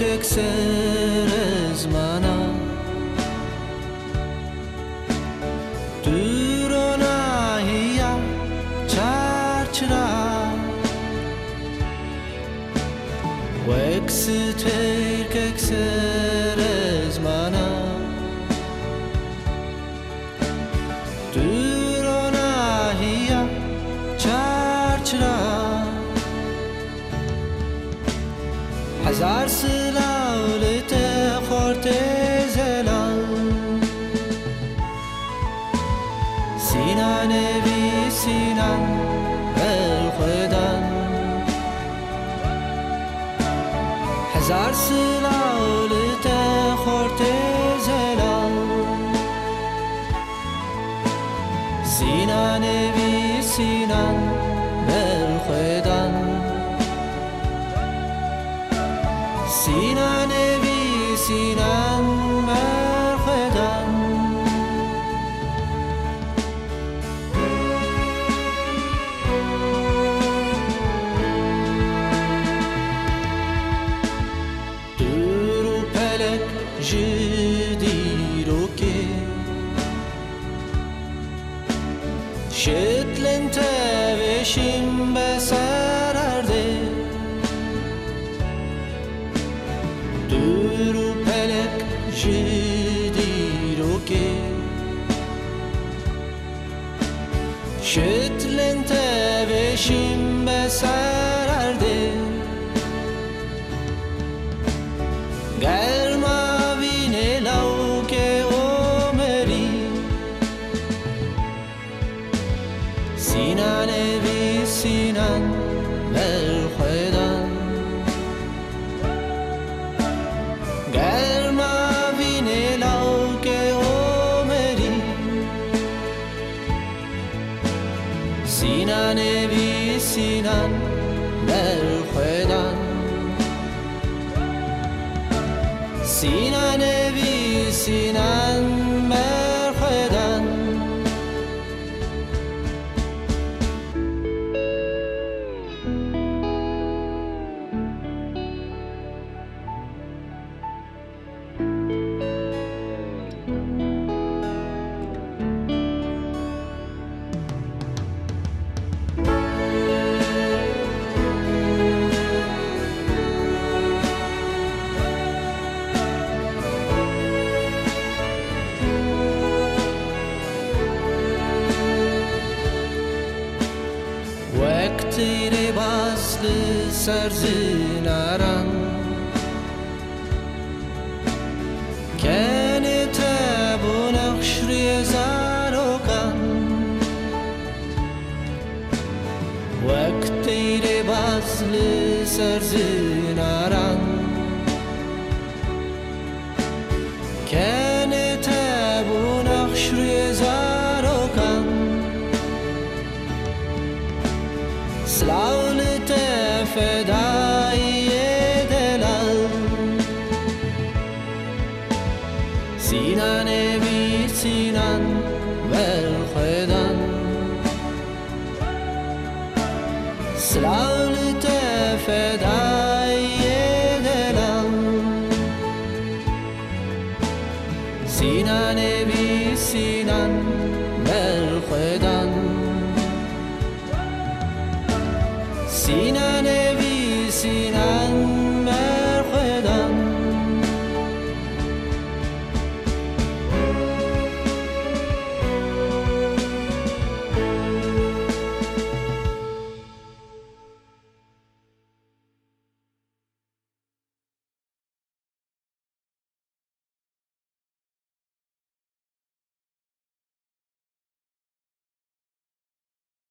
تكسر زمانا دورنا هي چرچرا وكستر ككسر زمانا دورنا هي چرچرا هزار سلاولت خورت زلال سینان بی سینان الخدان هزار سلاولت خورت زلال سینان بی سینان الخدان سینان بی سینان مرخدان دور و پلک جدی رو که شتلن توشیم بسر ارده دور و پلک جدی رو که شتلن توشیم بسر ارده گرما بینه لو که عمری سینان بی سینان الخدان گرما بینه لو که عمری سینان بی سینان الخدان سینان بی سینان مرخدان وقتی باز سرزناران کنه تب و نقش ریزارکان وقتی باز سرزناران کنه تب و نقش ریزارکان سلاولت فدای دلال سینان بی سینان والخدان سلاولت فدای دلال سینان بی سینان والخدان سینان